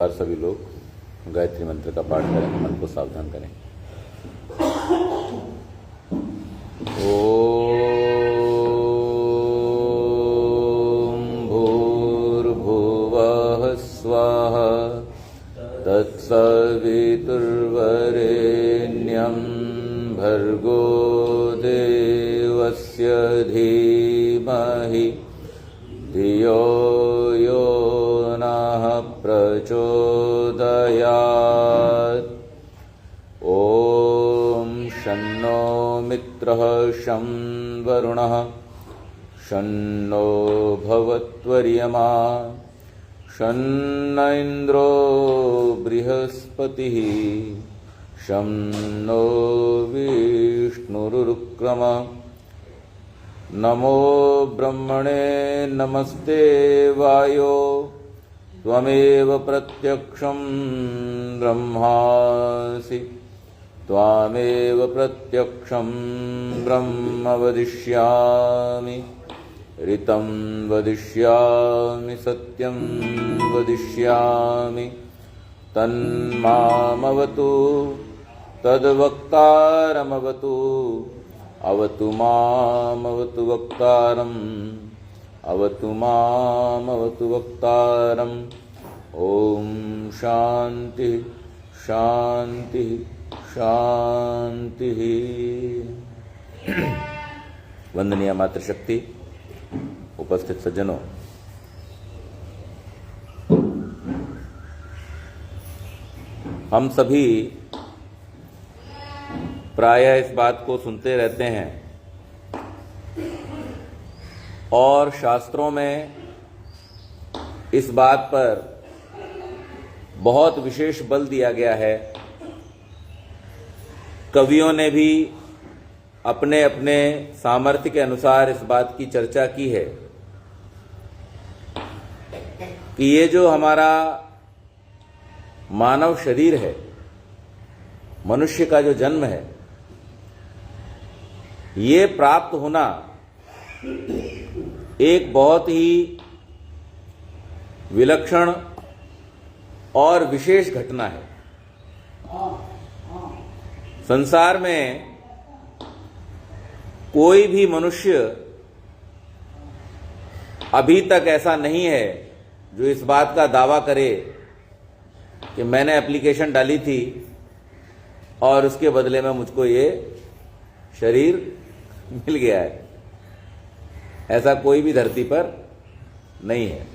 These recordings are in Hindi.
और सभी लोग गायत्री मंत्र का पाठ करें, मन को सावधान करें। ओम भूर्भुवः स्वाहा तत्सवितुर्वरेण्यं भर्गो देवस्य धीमहि धियो यो नः प्रचोदयात्। ॐ शन्नो मित्रः शं वरुणः शन्नो भवत्वर्यमा शन्न इन्द्रो बृहस्पतिः शं नो विष्णुरुक्रम। नमो ब्रह्मणे नमस्ते वायो त्वमेव प्रत्यक्षं ब्रह्मासि त्वामेव प्रत्यक्षं ब्रह्म वदिष्यामि ऋतं वदिष्यामि सत्यं वदिष्यामि तन्मामवतु तद्वक्तारमवतु अवतु मामवतु वक्तारम् अवतु मामवतु वक्तारम्। ओम शांति शांति शांति। वंदनीय मातृशक्ति, उपस्थित सज्जनों, हम सभी प्रायः इस बात को सुनते रहते हैं और शास्त्रों में इस बात पर बहुत विशेष बल दिया गया है। कवियों ने भी अपने अपने सामर्थ्य के अनुसार इस बात की चर्चा की है कि ये जो हमारा मानव शरीर है, मनुष्य का जो जन्म है, ये प्राप्त होना एक बहुत ही विलक्षण और विशेष घटना है। संसार में कोई भी मनुष्य अभी तक ऐसा नहीं है जो इस बात का दावा करे कि मैंने एप्लीकेशन डाली थी और उसके बदले में मुझको ये शरीर मिल गया है। ऐसा कोई भी धरती पर नहीं है।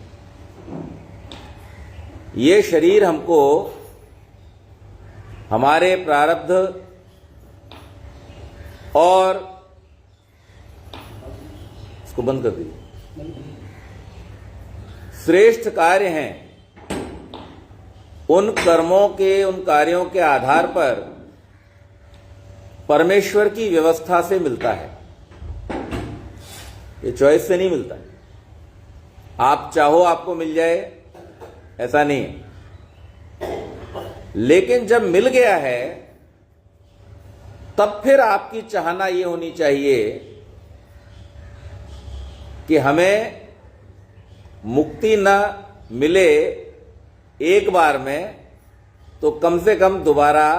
ये शरीर हमको हमारे प्रारब्ध और इसको बंद कर दीजिए, श्रेष्ठ कार्य हैं, उन कर्मों के, उन कार्यों के आधार पर परमेश्वर की व्यवस्था से मिलता है। ये चॉइस से नहीं मिलता है। आप चाहो आपको मिल जाए, ऐसा नहीं है। लेकिन जब मिल गया है तब फिर आपकी चाहना ये होनी चाहिए कि हमें मुक्ति न मिले एक बार में तो कम से कम दोबारा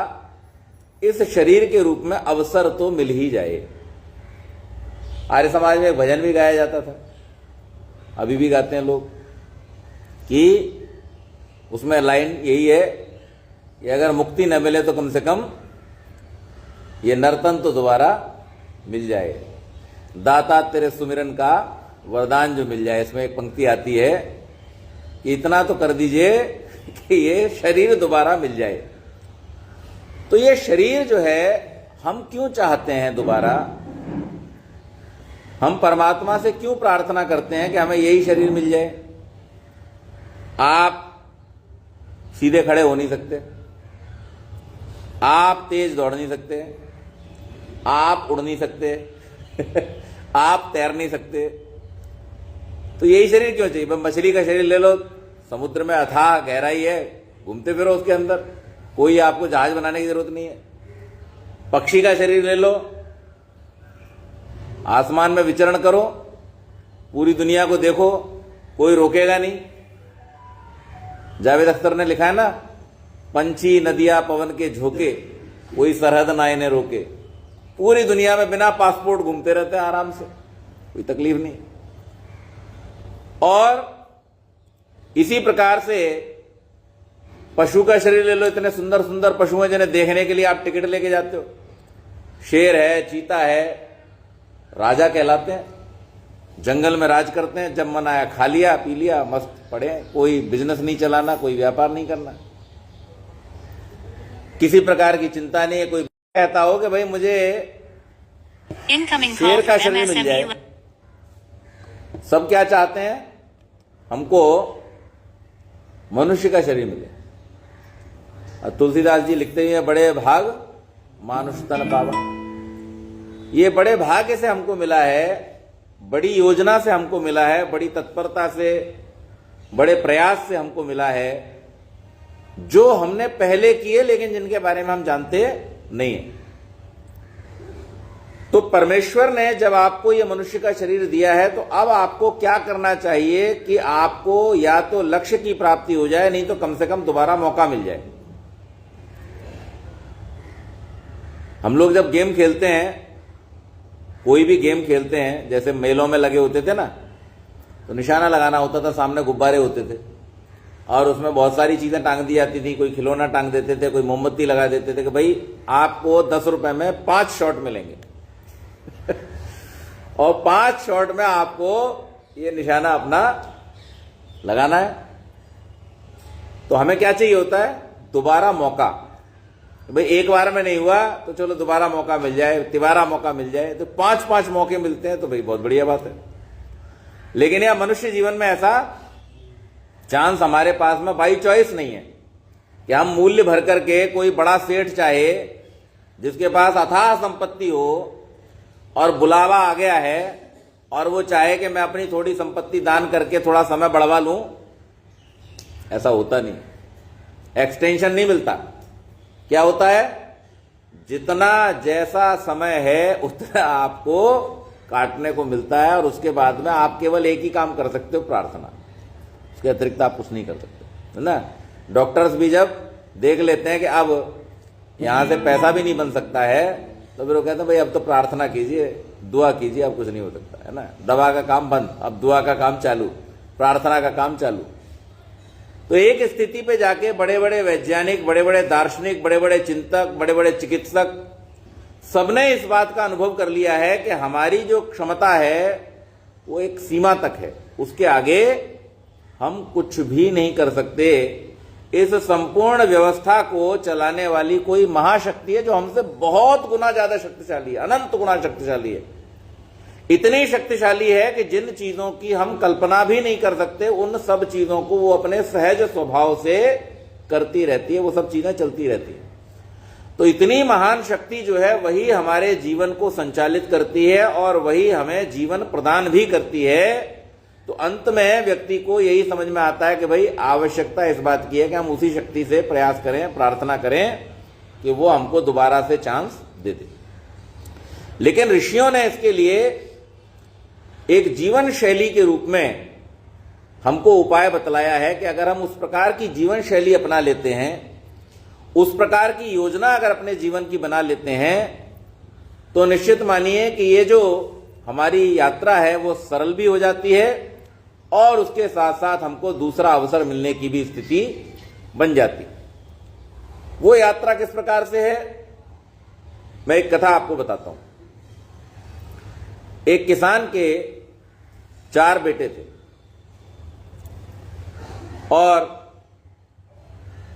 इस शरीर के रूप में अवसर तो मिल ही जाए। आर्य समाज में एक भजन भी गाया जाता था, अभी भी गाते हैं लोग, कि उसमें लाइन यही है कि अगर मुक्ति न मिले तो कम से कम ये नर्तन तो दोबारा मिल जाए, दाता तेरे सुमिरन का वरदान जो मिल जाए। इसमें एक पंक्ति आती है कि इतना तो कर दीजिए कि ये शरीर दोबारा मिल जाए। तो ये शरीर जो है हम क्यों चाहते हैं दोबारा? हम परमात्मा से क्यों प्रार्थना करते हैं कि हमें यही शरीर मिल जाए? आप सीधे खड़े हो नहीं सकते, आप तेज दौड़ नहीं सकते, आप उड़ नहीं सकते, आप तैर नहीं सकते, तो यही शरीर क्यों चाहिए? मछली का शरीर ले लो, समुद्र में अथाह गहराई है, घूमते फिरो उसके अंदर, कोई आपको जहाज बनाने की जरूरत नहीं है। पक्षी का शरीर ले लो, आसमान में विचरण करो, पूरी दुनिया को देखो, कोई रोकेगा नहीं। जावेद अख्तर ने लिखा है ना, पंछी नदियां पवन के झोंके, कोई सरहद ना इन्हें रोके। पूरी दुनिया में बिना पासपोर्ट घूमते रहते हैं आराम से, कोई तकलीफ नहीं। और इसी प्रकार से पशु का शरीर ले लो, इतने सुंदर सुंदर पशु हैं जिन्हें देखने के लिए आप टिकट लेके जाते हो। शेर है, चीता है, राजा कहलाते हैं, जंगल में राज करते हैं। जब मन आया खा लिया, पी लिया, मस्त पड़े, कोई बिजनेस नहीं चलाना, कोई व्यापार नहीं करना, किसी प्रकार की चिंता नहीं है। कोई कहता हो कि भाई मुझे शेर का शरीर मिल जाए। सब क्या चाहते हैं, हमको मनुष्य का शरीर मिले। और तुलसीदास जी लिखते हैं, बड़े भाग मानुष तन पावा। ये बड़े भाग्य से हमको मिला है, बड़ी योजना से हमको मिला है, बड़ी तत्परता से, बड़े प्रयास से हमको मिला है, जो हमने पहले किए लेकिन जिनके बारे में हम जानते नहीं है। तो परमेश्वर ने जब आपको यह मनुष्य का शरीर दिया है, तो अब आपको क्या करना चाहिए कि आपको या तो लक्ष्य की प्राप्ति हो जाए, नहीं तो कम से कम दोबारा मौका मिल जाए। हम लोग जब गेम खेलते हैं, कोई भी गेम खेलते हैं, जैसे मेलों में लगे होते थे ना, तो निशाना लगाना होता था, सामने गुब्बारे होते थे और उसमें बहुत सारी चीजें टांग दी जाती थी। कोई खिलौना टांग देते थे, कोई मोमबत्ती लगा देते थे कि भाई आपको 10 रुपए में 5 शॉट मिलेंगे और 5 शॉट में आपको ये निशाना अपना लगाना है। तो हमें क्या चाहिए होता है, दोबारा मौका। भाई एक बार में नहीं हुआ तो चलो दोबारा मौका मिल जाए, तिबारा मौका मिल जाए। तो 5-5 मौके मिलते हैं तो भाई बहुत बढ़िया बात है। लेकिन यह मनुष्य जीवन में ऐसा चांस हमारे पास में बाई चॉइस नहीं है कि हम मूल्य भर करके, कोई बड़ा सेठ चाहे जिसके पास अथाह संपत्ति हो और बुलावा आ गया है और वो चाहे कि मैं अपनी थोड़ी संपत्ति दान करके थोड़ा समय बढ़वा लूं, ऐसा होता नहीं। एक्सटेंशन नहीं मिलता। क्या होता है, जितना जैसा समय है उतना आपको काटने को मिलता है और उसके बाद में आप केवल एक ही काम कर सकते हो, प्रार्थना। उसके अतिरिक्त आप कुछ नहीं कर सकते, है ना। डॉक्टर्स भी जब देख लेते हैं कि अब यहां से पैसा भी नहीं बन सकता है, तो फिर वो कहते हैं भाई अब तो प्रार्थना कीजिए, दुआ कीजिए, अब कुछ नहीं हो सकता, है ना। दवा का काम बंद, अब दुआ का काम चालू, प्रार्थना का काम चालू। तो एक स्थिति पे जाके बड़े बड़े वैज्ञानिक, बड़े बड़े दार्शनिक, बड़े बड़े चिंतक, बड़े बड़े चिकित्सक, सबने इस बात का अनुभव कर लिया है कि हमारी जो क्षमता है वो एक सीमा तक है, उसके आगे हम कुछ भी नहीं कर सकते। इस संपूर्ण व्यवस्था को चलाने वाली कोई महाशक्ति है जो हमसे बहुत गुना ज्यादा शक्तिशाली है, अनंत गुना शक्तिशाली है। इतनी शक्तिशाली है कि जिन चीजों की हम कल्पना भी नहीं कर सकते, उन सब चीजों को वो अपने सहज स्वभाव से करती रहती है, वो सब चीजें चलती रहती है। तो इतनी महान शक्ति जो है वही हमारे जीवन को संचालित करती है और वही हमें जीवन प्रदान भी करती है। तो अंत में व्यक्ति को यही समझ में आता है कि भाई आवश्यकता इस बात की है कि हम उसी शक्ति से प्रयास करें, प्रार्थना करें कि वो हमको दोबारा से चांस दे दे। लेकिन ऋषियों ने इसके लिए एक जीवन शैली के रूप में हमको उपाय बतलाया है कि अगर हम उस प्रकार की जीवन शैली अपना लेते हैं, उस प्रकार की योजना अगर अपने जीवन की बना लेते हैं, तो निश्चित मानिए कि ये जो हमारी यात्रा है वो सरल भी हो जाती है और उसके साथ साथ हमको दूसरा अवसर मिलने की भी स्थिति बन जाती। वो यात्रा किस प्रकार से है, मैं एक कथा आपको बताता हूं। एक किसान के 4 बेटे थे और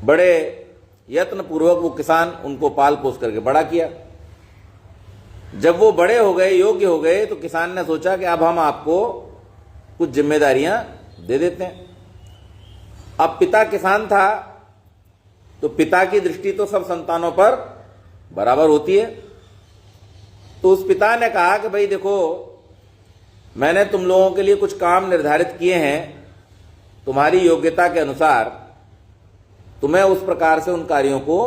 बड़े यत्न पूर्वक वो किसान उनको पाल पोस करके बड़ा किया। जब वो बड़े हो गए, योग्य हो गए, तो किसान ने सोचा कि अब हम आपको कुछ जिम्मेदारियां दे देते हैं। अब पिता किसान था तो पिता की दृष्टि तो सब संतानों पर बराबर होती है। तो उस पिता ने कहा कि भाई देखो, मैंने तुम लोगों के लिए कुछ काम निर्धारित किए हैं, तुम्हारी योग्यता के अनुसार तुम्हें उस प्रकार से उन कार्यों को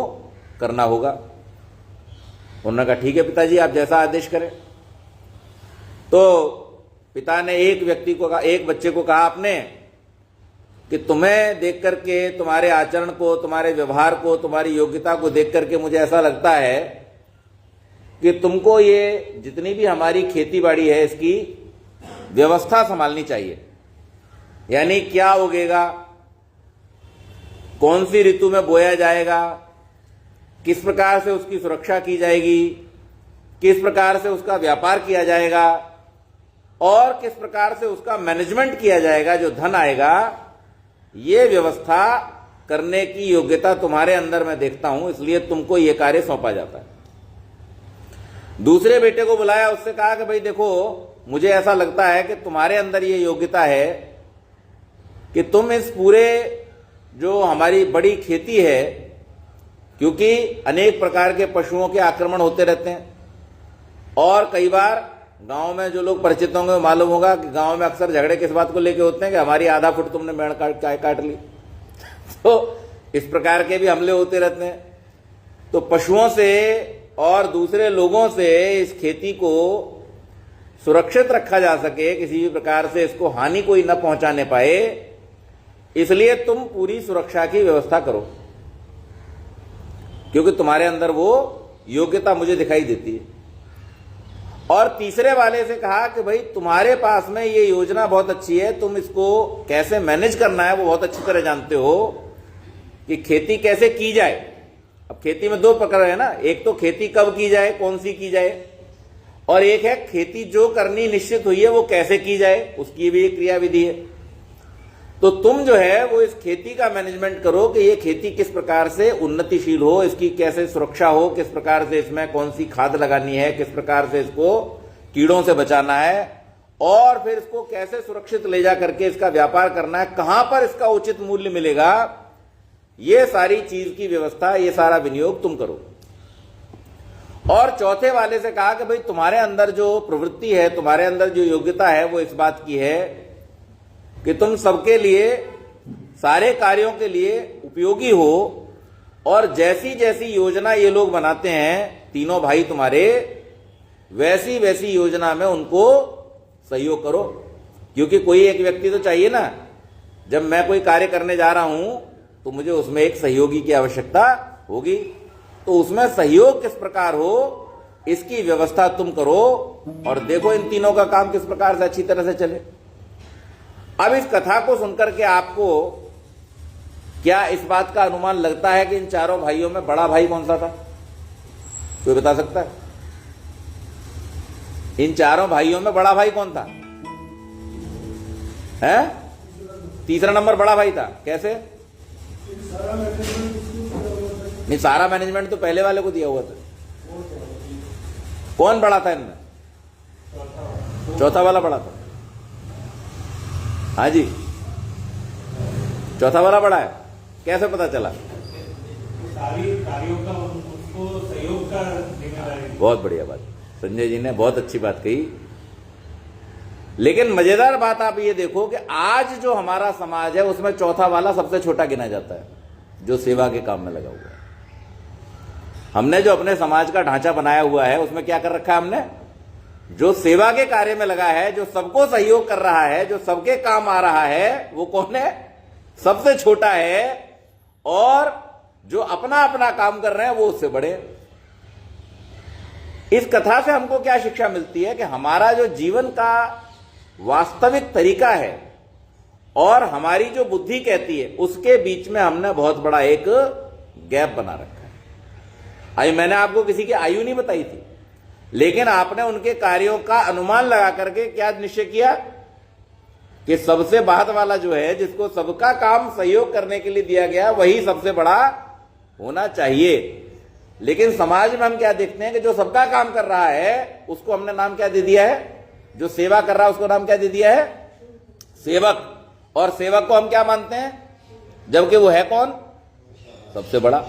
करना होगा। उन्होंने कहा ठीक है पिताजी, आप जैसा आदेश करें। तो पिता ने एक व्यक्ति को कहा, एक बच्चे को कहा आपने कि तुम्हें देख करके, तुम्हारे आचरण को, तुम्हारे व्यवहार को, तुम्हारी योग्यता को देख करके मुझे ऐसा लगता है कि तुमको ये जितनी भी हमारी खेती बाड़ी है इसकी व्यवस्था संभालनी चाहिए। यानी क्या उगेगा, कौन सी ऋतु में बोया जाएगा, किस प्रकार से उसकी सुरक्षा की जाएगी, किस प्रकार से उसका व्यापार किया जाएगा और किस प्रकार से उसका मैनेजमेंट किया जाएगा, जो धन आएगा, ये व्यवस्था करने की योग्यता तुम्हारे अंदर मैं देखता हूं, इसलिए तुमको ये कार्य सौंपा जाता है। दूसरे बेटे को बुलाया, उससे कहा कि भाई देखो, मुझे ऐसा लगता है कि तुम्हारे अंदर ये योग्यता है कि तुम इस पूरे जो हमारी बड़ी खेती है, क्योंकि अनेक प्रकार के पशुओं के आक्रमण होते रहते हैं और कई बार गांव में जो लोग परिचित होंगे मालूम होगा कि गांव में अक्सर झगड़े किस बात को लेके होते हैं कि हमारी आधा फुट तुमने मेड़ काट ली। तो इस प्रकार के भी हमले होते रहते हैं। तो पशुओं से और दूसरे लोगों से इस खेती को सुरक्षित रखा जा सके, किसी भी प्रकार से इसको हानि कोई न पहुंचाने पाए, इसलिए तुम पूरी सुरक्षा की व्यवस्था करो, क्योंकि तुम्हारे अंदर वो योग्यता मुझे दिखाई देती है। और तीसरे वाले से कहा कि भाई तुम्हारे पास में ये योजना बहुत अच्छी है, तुम इसको कैसे मैनेज करना है वो बहुत अच्छी तरह जानते हो कि खेती कैसे की जाए। अब खेती में दो प्रकार है ना, एक तो खेती कब की जाए, कौन सी की जाए, और एक है खेती जो करनी निश्चित हुई है वो कैसे की जाए, उसकी भी एक क्रियाविधि है। तो तुम जो है वो इस खेती का मैनेजमेंट करो कि ये खेती किस प्रकार से उन्नतिशील हो, इसकी कैसे सुरक्षा हो, किस प्रकार से इसमें कौन सी खाद लगानी है, किस प्रकार से इसको कीड़ों से बचाना है और फिर इसको कैसे सुरक्षित ले जा करके इसका व्यापार करना है, कहां पर इसका उचित मूल्य मिलेगा, ये सारी चीज की व्यवस्था, ये सारा विनियोग तुम करो। और चौथे वाले से कहा कि भाई तुम्हारे अंदर जो प्रवृत्ति है, तुम्हारे अंदर जो योग्यता है वो इस बात की है कि तुम सबके लिए, सारे कार्यों के लिए उपयोगी हो और जैसी जैसी योजना ये लोग बनाते हैं तीनों भाई तुम्हारे, वैसी वैसी योजना में उनको सहयोग करो। क्योंकि कोई एक व्यक्ति तो चाहिए ना, जब मैं कोई कार्य करने जा रहा हूं तो मुझे उसमें एक सहयोगी की आवश्यकता होगी। तो उसमें सहयोग किस प्रकार हो इसकी व्यवस्था तुम करो और देखो इन तीनों का काम किस प्रकार से अच्छी तरह से चले। अब इस कथा को सुनकर के आपको क्या इस बात का अनुमान लगता है कि इन चारों भाइयों में बड़ा भाई कौन सा था? कोई बता सकता है? इन चारों भाइयों में बड़ा भाई कौन था? है? तीसरा नंबर बड़ा भाई था। कैसे? नहीं, सारा मैनेजमेंट तो पहले वाले को दिया हुआ था। कौन बड़ा था इनमें? चौथा वाला बड़ा था। हाँ जी, चौथा वाला बड़ा है। कैसे पता चला? सारी कार्यों का उसको सहयोग का जिम्मेदारी। बहुत बढ़िया बात, संजय जी ने बहुत अच्छी बात कही। लेकिन मजेदार बात आप ये देखो कि आज जो हमारा समाज है उसमें चौथा वाला सबसे छोटा गिना जाता है, जो सेवा के काम में लगा हुआ है। हमने जो अपने समाज का ढांचा बनाया हुआ है उसमें क्या कर रखा है हमने? जो सेवा के कार्य में लगा है, जो सबको सहयोग कर रहा है, जो सबके काम आ रहा है, वो कौन है? सबसे छोटा है। और जो अपना अपना काम कर रहे हैं वो उससे बड़े। इस कथा से हमको क्या शिक्षा मिलती है कि हमारा जो जीवन का वास्तविक तरीका है और हमारी जो बुद्धि कहती है उसके बीच में हमने बहुत बड़ा एक गैप बना रखा है। अभी मैंने आपको किसी की आयु नहीं बताई थी, लेकिन आपने उनके कार्यों का अनुमान लगा करके क्या निश्चय किया कि सबसे बाद वाला जो है, जिसको सबका काम सहयोग करने के लिए दिया गया, वही सबसे बड़ा होना चाहिए। लेकिन समाज में हम क्या देखते हैं कि जो सबका काम कर रहा है उसको हमने नाम क्या दे दिया है? जो सेवा कर रहा है उसको नाम क्या दे दिया है? सेवक। और सेवक को हम क्या मानते हैं? जबकि वो है कौन? सबसे बड़ा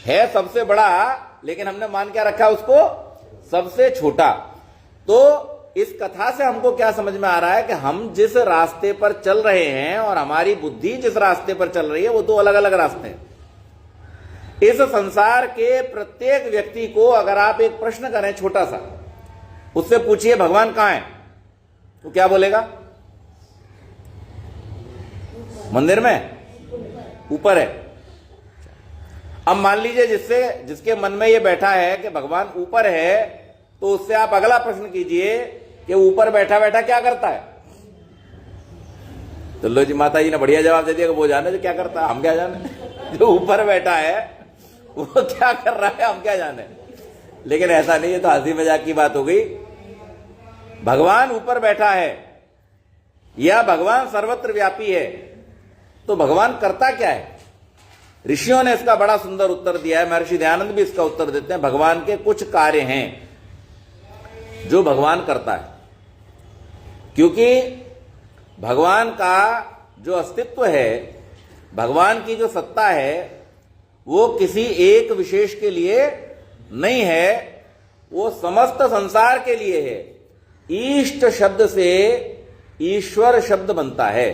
है, सबसे बड़ा, लेकिन हमने मान क्या रखा उसको? सबसे छोटा। तो इस कथा से हमको क्या समझ में आ रहा है कि हम जिस रास्ते पर चल रहे हैं और हमारी बुद्धि जिस रास्ते पर चल रही है वो दो अलग अलग रास्ते हैं। इस संसार के प्रत्येक व्यक्ति को अगर आप एक प्रश्न करें छोटा सा, उससे पूछिए भगवान कहां है, तो क्या बोलेगा? मंदिर में ऊपर है। अब मान लीजिए जिसके मन में ये बैठा है कि भगवान ऊपर है, तो उससे आप अगला प्रश्न कीजिए कि ऊपर बैठा बैठा क्या करता है। तो लो जी, माता जी ने बढ़िया जवाब दे दिया कि वो जाने जो क्या करता है, हम क्या जाने। जो ऊपर बैठा है वो क्या कर रहा है हम क्या जाने। लेकिन ऐसा नहीं है, तो हंसी मजाक की बात हो गई। भगवान ऊपर बैठा है या भगवान सर्वत्र व्यापी है, तो भगवान करता क्या है। ऋषियों ने इसका बड़ा सुंदर उत्तर दिया है। महर्षि दयानंद भी इसका उत्तर देते हैं। भगवान के कुछ कार्य हैं जो भगवान करता है, क्योंकि भगवान का जो अस्तित्व है, भगवान की जो सत्ता है, वो किसी एक विशेष के लिए नहीं है, वो समस्त संसार के लिए है। ईष्ट शब्द से ईश्वर शब्द बनता है,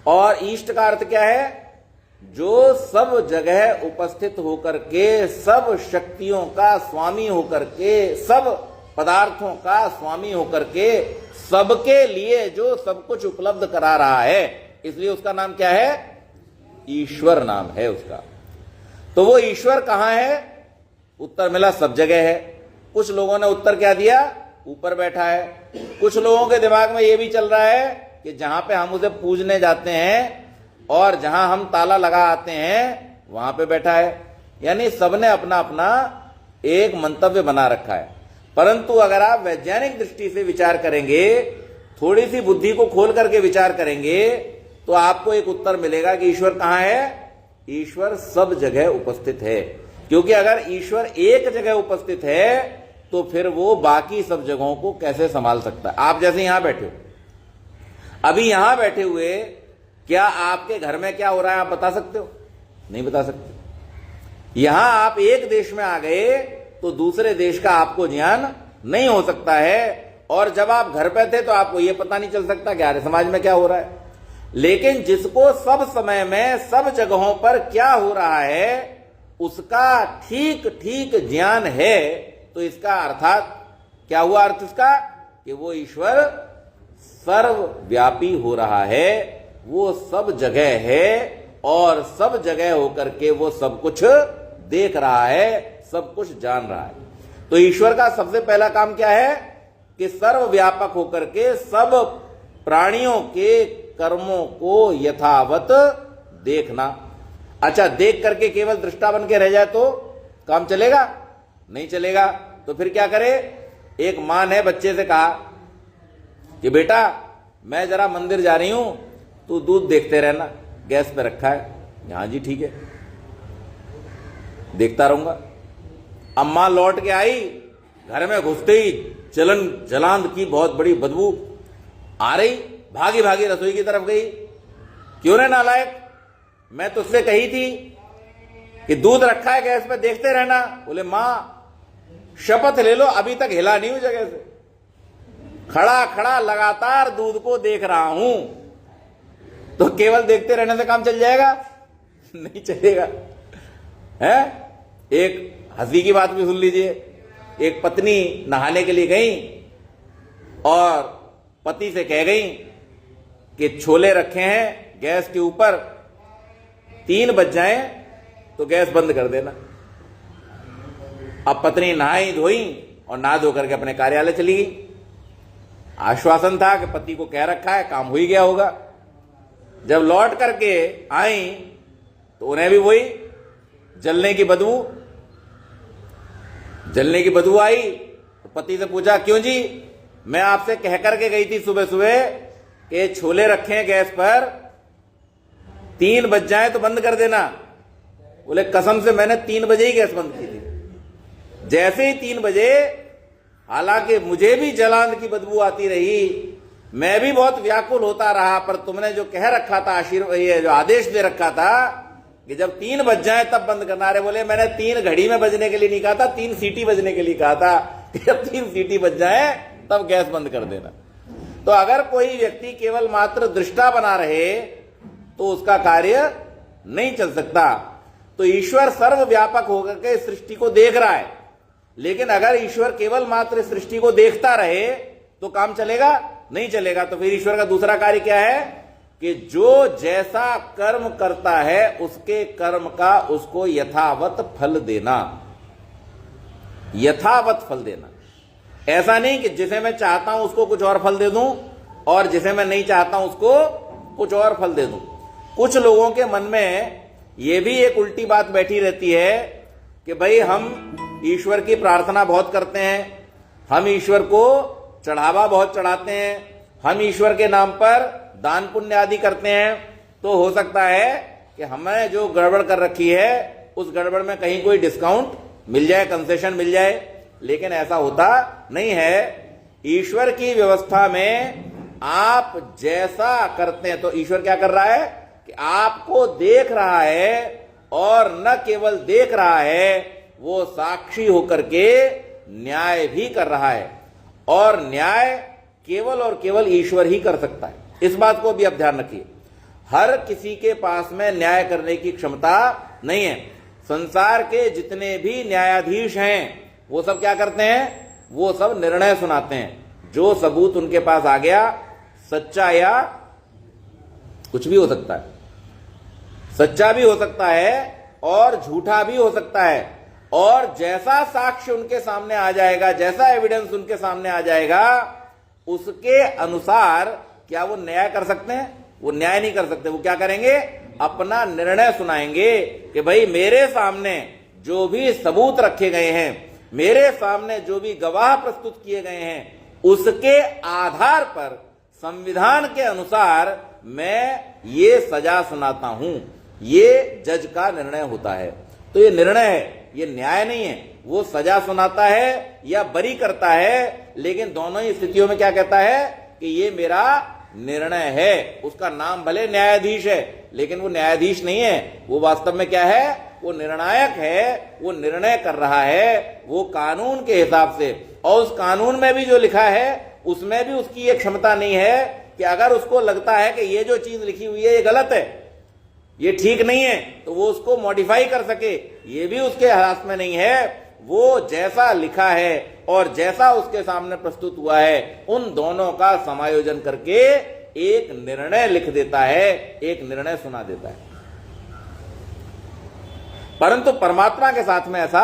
और ईष्ट का अर्थ क्या है, जो सब जगह उपस्थित होकर के, सब शक्तियों का स्वामी होकर के, सब पदार्थों का स्वामी होकर के, सबके लिए जो सब कुछ उपलब्ध करा रहा है, इसलिए उसका नाम क्या है, ईश्वर नाम है उसका। तो वो ईश्वर कहां है, उत्तर मिला सब जगह है। कुछ लोगों ने उत्तर क्या दिया, ऊपर बैठा है। कुछ लोगों के दिमाग में यह भी चल रहा है कि जहां पे हम उसे पूजने जाते हैं और जहां हम ताला लगा आते हैं वहां पे बैठा है। यानी सबने अपना अपना एक मंतव्य बना रखा है। परंतु अगर आप वैज्ञानिक दृष्टि से विचार करेंगे, थोड़ी सी बुद्धि को खोल करके विचार करेंगे, तो आपको एक उत्तर मिलेगा कि ईश्वर कहां है, ईश्वर सब जगह उपस्थित है। क्योंकि अगर ईश्वर एक जगह उपस्थित है तो फिर वो बाकी सब जगहों को कैसे संभाल सकता है। आप जैसे यहां बैठे हो, अभी यहां बैठे हुए, क्या आपके घर में क्या हो रहा है आप बता सकते हो, नहीं बता सकते। यहां आप एक देश में आ गए तो दूसरे देश का आपको ज्ञान नहीं हो सकता है, और जब आप घर पे थे तो आपको यह पता नहीं चल सकता कि आर्य समाज में क्या हो रहा है। लेकिन जिसको सब समय में सब जगहों पर क्या हो रहा है उसका ठीक ठीक ज्ञान है, तो इसका अर्थात क्या हुआ, अर्थ इसका कि वो ईश्वर सर्वव्यापी हो रहा है, वो सब जगह है, और सब जगह होकर के वो सब कुछ देख रहा है, सब कुछ जान रहा है। तो ईश्वर का सबसे पहला काम क्या है कि सर्वव्यापक होकर के सब प्राणियों के कर्मों को यथावत देखना। अच्छा, देख करके केवल दृष्टा बन के रह जाए तो काम चलेगा, नहीं चलेगा। तो फिर क्या करे, एक मां ने बच्चे से कहा कि बेटा मैं जरा मंदिर जा रही हूं, तू दूध देखते रहना, गैस पे रखा है। यहां जी ठीक है, देखता रहूंगा। अम्मा लौट के आई, घर में घुसते ही जलांध की बहुत बड़ी बदबू आ रही, भागी भागी रसोई की तरफ गई। क्यों रे नालायक, मैं तुझसे कही थी कि दूध रखा है गैस पे, देखते रहना। बोले मां शपथ ले लो, अभी तक हिला नहीं हूं जगह से, खड़ा खड़ा लगातार दूध को देख रहा हूं। तो केवल देखते रहने से काम चल जाएगा, नहीं चलेगा है। एक हंसी की बात भी सुन लीजिए। एक पत्नी नहाने के लिए गई और पति से कह गई कि छोले रखे हैं गैस के ऊपर, 3 बज जाएं तो गैस बंद कर देना। अब पत्नी नहाई धोई और नहा धो करके अपने कार्यालय चली गई। आश्वासन था कि पति को कह रखा है, काम हो ही गया होगा। जब लौट करके आई तो उन्हें भी वही जलने की बदबू आई। तो पति से पूछा, क्यों जी, मैं आपसे कह करके गई थी सुबह सुबह कि छोले रखे हैं गैस पर, 3 बज जाए तो बंद कर देना। बोले कसम से मैंने 3 बजे ही गैस बंद की थी। जैसे ही 3 बजे, हालांकि मुझे भी जलांध की बदबू आती रही, मैं भी बहुत व्याकुल होता रहा, पर तुमने जो कह रखा था, ये जो आदेश दे रखा था कि जब 3 बज जाए तब बंद करना। अरे बोले मैंने 3 घड़ी में बजने के लिए नहीं कहा था, 3 सीटी बजने के लिए कहा था कि जब 3 सीटी बज जाए तब गैस बंद कर देना। तो अगर कोई व्यक्ति केवल मात्र दृष्टा बना रहे तो उसका कार्य नहीं चल सकता। तो ईश्वर सर्वव्यापक होकर के सृष्टि को देख रहा है, लेकिन अगर ईश्वर केवल मात्र सृष्टि को देखता रहे तो काम चलेगा, नहीं चलेगा। तो फिर ईश्वर का दूसरा कार्य क्या है, कि जो जैसा कर्म करता है उसके कर्म का उसको यथावत फल देना, यथावत फल देना। ऐसा नहीं कि जिसे मैं चाहता हूं उसको कुछ और फल दे दूं और जिसे मैं नहीं चाहता हूं उसको कुछ और फल दे दूं। कुछ लोगों के मन में यह भी एक उल्टी बात बैठी रहती है कि भाई हम ईश्वर की प्रार्थना बहुत करते हैं, हम ईश्वर को चढ़ावा बहुत चढ़ाते हैं, हम ईश्वर के नाम पर दान पुण्य आदि करते हैं, तो हो सकता है कि हमें जो गड़बड़ कर रखी है उस गड़बड़ में कहीं कोई डिस्काउंट मिल जाए, कंसेशन मिल जाए। लेकिन ऐसा होता नहीं है। ईश्वर की व्यवस्था में आप जैसा करते हैं, तो ईश्वर क्या कर रहा है कि आपको देख रहा है, और न केवल देख रहा है, वो साक्षी होकर के न्याय भी कर रहा है। और न्याय केवल और केवल ईश्वर ही कर सकता है। इस बात को भी आप ध्यान रखिए। हर किसी के पास में न्याय करने की क्षमता नहीं है। संसार के जितने भी न्यायाधीश हैं वो सब क्या करते हैं, वो सब निर्णय सुनाते हैं। जो सबूत उनके पास आ गया, सच्चा या कुछ भी हो सकता है, सच्चा भी हो सकता है और झूठा भी हो सकता है, और जैसा साक्ष्य उनके सामने आ जाएगा, जैसा एविडेंस उनके सामने आ जाएगा, उसके अनुसार क्या वो न्याय कर सकते हैं? वो न्याय नहीं कर सकते। वो क्या करेंगे? अपना निर्णय सुनाएंगे कि भाई मेरे सामने जो भी सबूत रखे गए हैं, मेरे सामने जो भी गवाह प्रस्तुत किए गए हैं, उसके आधार पर संविधान के अनुसार मैं ये सजा सुनाता हूं। ये जज का निर्णय होता है। तो ये निर्णय है, ये न्याय नहीं है। वो सजा सुनाता है या बरी करता है, लेकिन दोनों ही स्थितियों में क्या कहता है कि ये मेरा निर्णय है। उसका नाम भले न्यायाधीश है, लेकिन वो न्यायाधीश नहीं है। वो वास्तव में क्या है? वो निर्णायक है। वो निर्णय कर रहा है वो कानून के हिसाब से, और उस कानून में भी जो लिखा है उसमें भी उसकी ये क्षमता नहीं है कि अगर उसको लगता है कि ये जो चीज लिखी हुई है ये गलत है, ये ठीक नहीं है, तो वो उसको मॉडिफाई कर सके। ये भी उसके हाथ में नहीं है। वो जैसा लिखा है और जैसा उसके सामने प्रस्तुत हुआ है, उन दोनों का समायोजन करके एक निर्णय लिख देता है, एक निर्णय सुना देता है। परंतु परमात्मा के साथ में ऐसा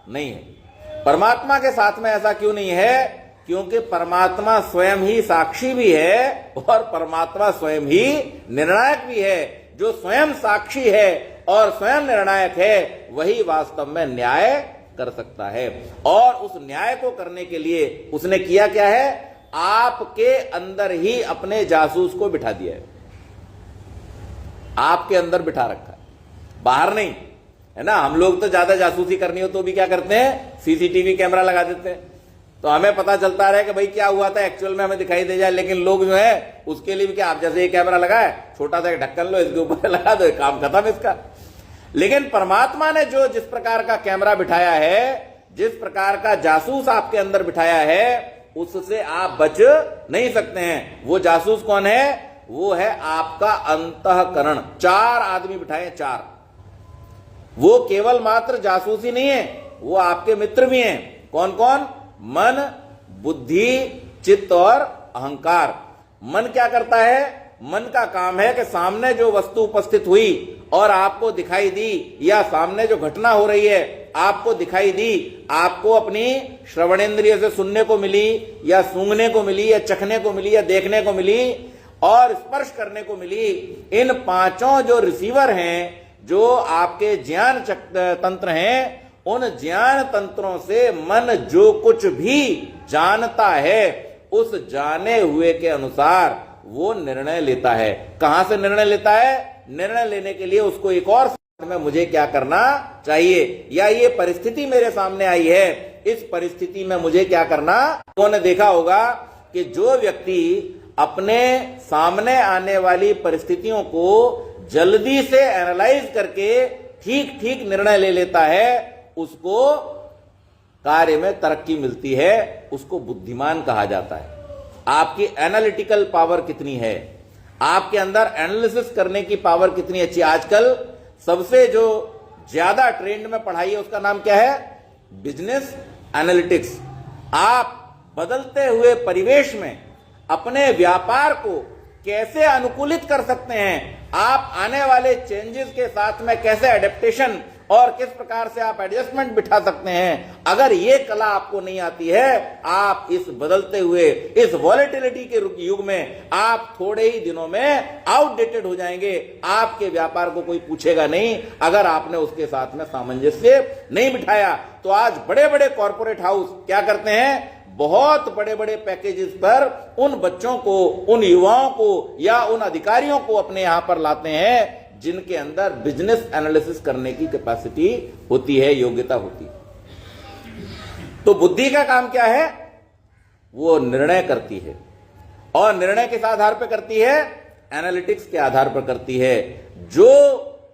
नहीं है। परमात्मा के साथ में ऐसा क्यों नहीं है? क्योंकि परमात्मा स्वयं ही साक्षी भी है और परमात्मा स्वयं ही निर्णायक भी है। जो स्वयं साक्षी है और स्वयं निर्णायक है, वही वास्तव में न्याय कर सकता है। और उस न्याय को करने के लिए उसने किया क्या है? आपके अंदर ही अपने जासूस को बिठा दिया है। आपके अंदर बिठा रखा है, बाहर नहीं, है ना। हम लोग तो ज्यादा जासूसी करनी हो तो भी क्या करते हैं? सीसीटीवी कैमरा लगा देते हैं, तो हमें पता चलता रहे कि भाई क्या हुआ था, एक्चुअल में हमें दिखाई दे जाए। लेकिन लोग जो है उसके लिए भी क्या, आप जैसे ये कैमरा लगा है, छोटा सा एक ढक्कन लो, इसके ऊपर लगा दो, काम खत्म इसका। लेकिन परमात्मा ने जो जिस प्रकार का कैमरा बिठाया है, जिस प्रकार का जासूस आपके अंदर बिठाया है, उससे आप बच नहीं सकते हैं। वो जासूस कौन है? वो है आपका अंतःकरण। 4 आदमी बिठाए, 4। वो केवल मात्र जासूसी नहीं है, वो आपके मित्र भी हैं। कौन कौन? मन, बुद्धि, चित्त और अहंकार। मन क्या करता है? मन का काम है कि सामने जो वस्तु उपस्थित हुई और आपको दिखाई दी, या सामने जो घटना हो रही है आपको दिखाई दी, आपको अपनी श्रवणेंद्रिय से सुनने को मिली, या सूंघने को मिली, या चखने को मिली, या देखने को मिली, और स्पर्श करने को मिली। इन 5 जो रिसीवर हैं, जो आपके ज्ञान तंत्र हैं, उन ज्ञान तंत्रों से मन जो कुछ भी जानता है, उस जाने हुए के अनुसार वो निर्णय लेता है। कहां से निर्णय लेता है? निर्णय लेने के लिए उसको एक और में मुझे क्या करना चाहिए, या ये परिस्थिति मेरे सामने आई है, इस परिस्थिति में मुझे क्या करना। उन्होंने देखा होगा कि जो व्यक्ति अपने सामने आने वाली परिस्थितियों को जल्दी से एनालाइज करके ठीक ठीक निर्णय ले लेता है, उसको कार्य में तरक्की मिलती है, उसको बुद्धिमान कहा जाता है। आपकी एनालिटिकल पावर कितनी है, आपके अंदर एनालिसिस करने की पावर कितनी अच्छी। आजकल सबसे जो ज्यादा ट्रेंड में पढ़ाई है उसका नाम क्या है? Business analytics. आप बदलते हुए परिवेश में अपने व्यापार को कैसे अनुकूलित कर सकते हैं, आप आने वाले चेंजेस के साथ में कैसे एडेप्टेशन और किस प्रकार से आप एडजस्टमेंट बिठा सकते हैं। अगर ये कला आपको नहीं आती है, आप इस बदलते हुए इस वॉलेटिलिटी के युग में आप थोड़े ही दिनों में आउटडेटेड हो जाएंगे। आपके व्यापार को कोई पूछेगा नहीं अगर आपने उसके साथ में सामंजस्य नहीं बिठाया। तो आज बड़े बड़े कॉर्पोरेट हाउस क्या करते हैं, बहुत बड़े बड़े पैकेजेस पर उन बच्चों को, उन युवाओं को या उन अधिकारियों को अपने यहां पर लाते हैं जिनके अंदर बिजनेस एनालिसिस करने की कैपेसिटी होती है, योग्यता होती है। तो बुद्धि का काम क्या है, वो निर्णय करती है और निर्णय किस आधार पर करती है, एनालिटिक्स के आधार पर करती है। जो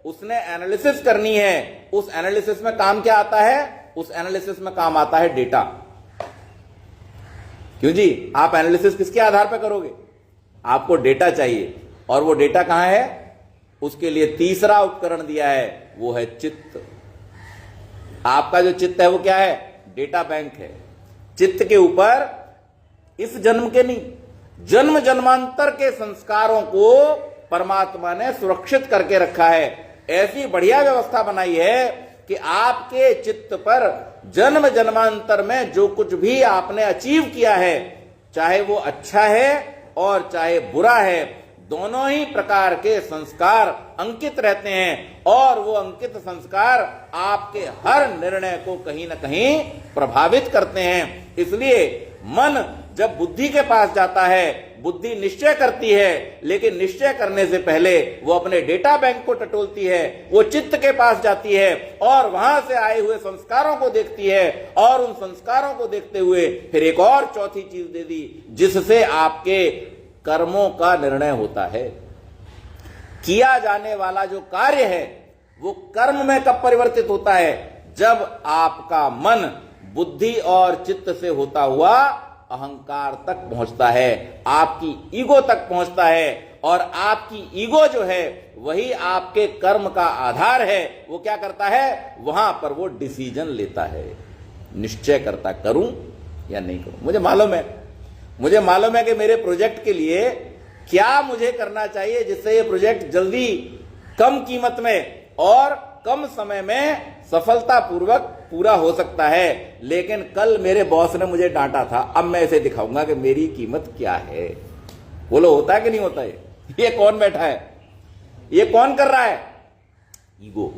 उसने एनालिसिस करनी है, उस एनालिसिस में काम क्या आता है, उस एनालिसिस में काम आता है डेटा। क्यों जी, आप एनालिसिस किसके आधार पर करोगे, आपको डेटा चाहिए और वो डेटा कहां है, उसके लिए तीसरा उपकरण दिया है, वो है चित्त। आपका जो चित्त है वो क्या है, डेटा बैंक है। चित्त के ऊपर इस जन्म के नहीं, जन्म जन्मांतर के संस्कारों को परमात्मा ने सुरक्षित करके रखा है। ऐसी बढ़िया व्यवस्था बनाई है कि आपके चित्त पर जन्म जन्मांतर में जो कुछ भी आपने अचीव किया है, चाहे वो अच्छा है और चाहे बुरा है, दोनों ही प्रकार के संस्कार अंकित रहते हैं और वो अंकित संस्कार आपके हर निर्णय को कहीं ना कहीं प्रभावित करते हैं। इसलिए मन जब बुद्धि के पास जाता है, बुद्धि निश्चय करती है, लेकिन निश्चय करने से पहले वो अपने डेटा बैंक को टटोलती है, वो चित्त के पास जाती है और वहां से आए हुए संस्कारों को देखती है और उन संस्कारों को देखते हुए फिर एक और चौथी चीज दे दी, जिससे आपके कर्मों का निर्णय होता है। किया जाने वाला जो कार्य है वो कर्म में कब परिवर्तित होता है, जब आपका मन बुद्धि और चित्त से होता हुआ अहंकार तक पहुंचता है, आपकी ईगो तक पहुंचता है। और आपकी ईगो जो है वही आपके कर्म का आधार है। वो क्या करता है, वहां पर वो डिसीजन लेता है, निश्चय करता, करूं या नहीं करूं। मुझे मालूम है कि मेरे प्रोजेक्ट के लिए क्या मुझे करना चाहिए जिससे ये प्रोजेक्ट जल्दी, कम कीमत में और कम समय में सफलतापूर्वक पूरा हो सकता है। लेकिन कल मेरे बॉस ने मुझे डांटा था, अब मैं इसे दिखाऊंगा कि मेरी कीमत क्या है। बोलो, होता है कि नहीं होता है? ये कौन बैठा है, ये कौन कर रहा है, ईगो,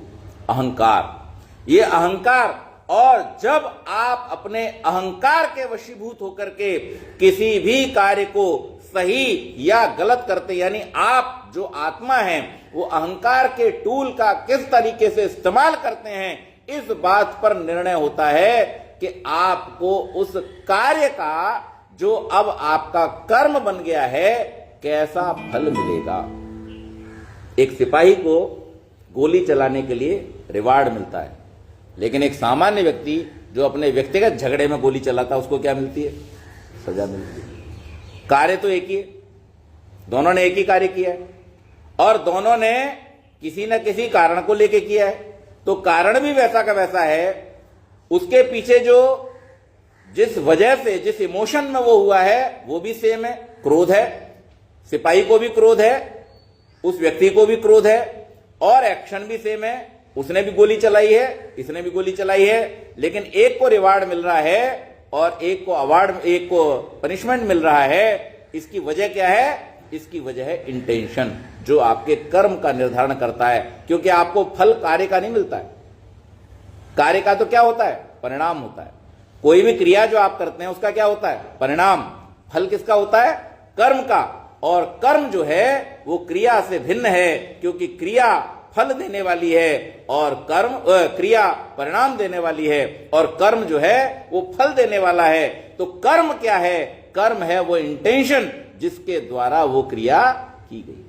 अहंकार। ये अहंकार, और जब आप अपने अहंकार के वशीभूत होकर के किसी भी कार्य को सही या गलत करते, यानी आप जो आत्मा है वो अहंकार के टूल का किस तरीके से इस्तेमाल करते हैं, इस बात पर निर्णय होता है कि आपको उस कार्य का जो अब आपका कर्म बन गया है कैसा फल मिलेगा। एक सिपाही को गोली चलाने के लिए रिवार्ड मिलता है, लेकिन एक सामान्य व्यक्ति जो अपने व्यक्तिगत झगड़े में गोली चलाता है उसको क्या मिलती है, सजा मिलती है। कार्य तो एक ही है, दोनों ने एक ही कार्य किया है और दोनों ने किसी न किसी कारण को लेके किया है। तो कारण भी वैसा का वैसा है, उसके पीछे जो जिस वजह से, जिस इमोशन में वो हुआ है वो भी सेम है। क्रोध है, सिपाही को भी क्रोध है, उस व्यक्ति को भी क्रोध है और एक्शन भी सेम है। उसने भी गोली चलाई है, इसने भी गोली चलाई है, लेकिन एक को रिवार्ड मिल रहा है और एक को अवार्ड, एक को पनिशमेंट मिल रहा है। इसकी वजह क्या है, इसकी वजह है इंटेंशन, जो आपके कर्म का निर्धारण करता है। क्योंकि आपको फल कार्य का नहीं मिलता है, कार्य का तो क्या होता है, परिणाम होता है। कोई भी क्रिया जो आप करते हैं उसका क्या होता है, परिणाम। फल किसका होता है, कर्म का। और कर्म जो है वो क्रिया से भिन्न है, क्योंकि क्रिया फल देने वाली है और कर्म, क्रिया परिणाम देने वाली है और कर्म जो है वो फल देने वाला है। तो कर्म क्या है, कर्म है वो इंटेंशन जिसके द्वारा वो क्रिया की गई।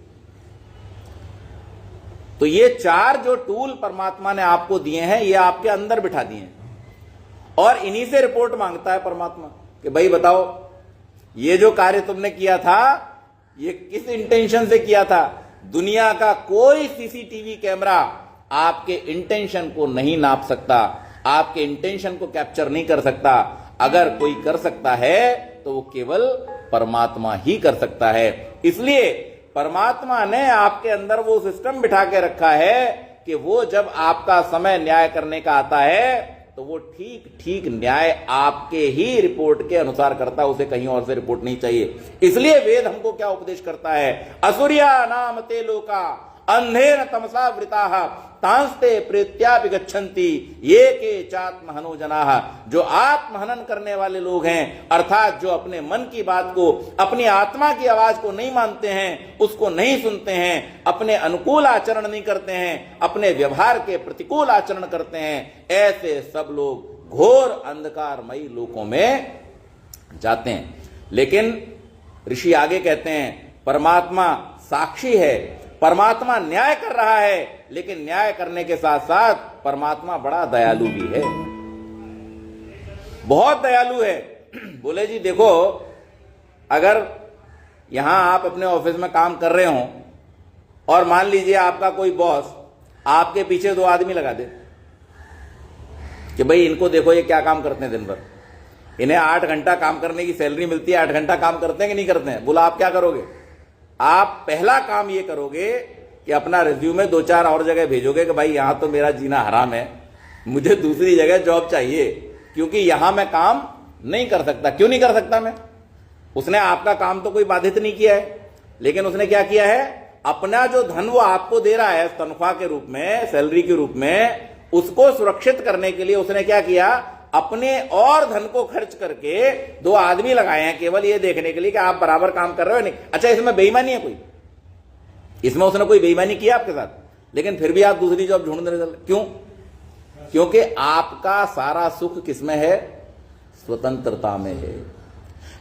तो ये चार जो टूल परमात्मा ने आपको दिए हैं, ये आपके अंदर बिठा दिए हैं और इन्हीं से रिपोर्ट मांगता है परमात्मा कि भाई बताओ, ये जो कार्य तुमने किया था ये किस इंटेंशन से किया था। दुनिया का कोई सीसीटीवी कैमरा आपके इंटेंशन को नहीं नाप सकता, आपके इंटेंशन को कैप्चर नहीं कर सकता। अगर कोई कर सकता है तो वो केवल परमात्मा ही कर सकता है। इसलिए परमात्मा ने आपके अंदर वो सिस्टम बिठा के रखा है कि वो जब आपका समय न्याय करने का आता है तो वो ठीक ठीक न्याय आपके ही रिपोर्ट के अनुसार करता है, उसे कहीं और से रिपोर्ट नहीं चाहिए। इसलिए वेद हमको क्या उपदेश करता है, असुरिया नाम ते लोका अंधेर तमसा वृता तांस्ते प्रेत्यापि गच्छन्ति ये के चात्महनो जनाः। जो आत्महनन करने वाले लोग हैं, अर्थात जो अपने मन की बात को, अपनी आत्मा की आवाज को नहीं मानते हैं, उसको नहीं सुनते हैं, अपने अनुकूल आचरण नहीं करते हैं, अपने व्यवहार के प्रतिकूल आचरण करते हैं, ऐसे सब लोग घोर अंधकारमयी लोकों में जाते हैं। लेकिन ऋषि आगे कहते हैं परमात्मा साक्षी है, परमात्मा न्याय कर रहा है, लेकिन न्याय करने के साथ साथ परमात्मा बड़ा दयालु भी है, बहुत दयालु है। बोले जी देखो, अगर यहां आप अपने ऑफिस में काम कर रहे हो और मान लीजिए आपका कोई बॉस आपके पीछे 2 आदमी लगा दे कि भाई इनको देखो ये क्या काम करते हैं दिन भर, इन्हें 8 घंटा काम करने की सैलरी मिलती है, 8 घंटा काम करते हैं कि नहीं करते हैं। बोला आप क्या करोगे? आप पहला काम ये करोगे कि अपना रिज्यूमे 2-4 और जगह भेजोगे कि भाई यहां तो मेरा जीना हराम है, मुझे दूसरी जगह जॉब चाहिए, क्योंकि यहां मैं काम नहीं कर सकता। क्यों नहीं कर सकता मैं? उसने आपका काम तो कोई बाधित नहीं किया है, लेकिन उसने क्या किया है, अपना जो धन वो आपको दे रहा है तनख्वाह के रूप में, सैलरी के रूप में, उसको सुरक्षित करने के लिए उसने क्या किया, अपने और धन को खर्च करके 2 आदमी लगाए हैं केवल ये देखने के लिए कि आप बराबर काम कर रहे हो नहीं। अच्छा, इसमें बेईमानी है कोई? इसमें उसने कोई बेईमानी किया आपके साथ, लेकिन फिर भी आप दूसरी जॉब ढूंढने चल। क्यों? क्योंकि आपका सारा सुख किसमें है? स्वतंत्रता में है।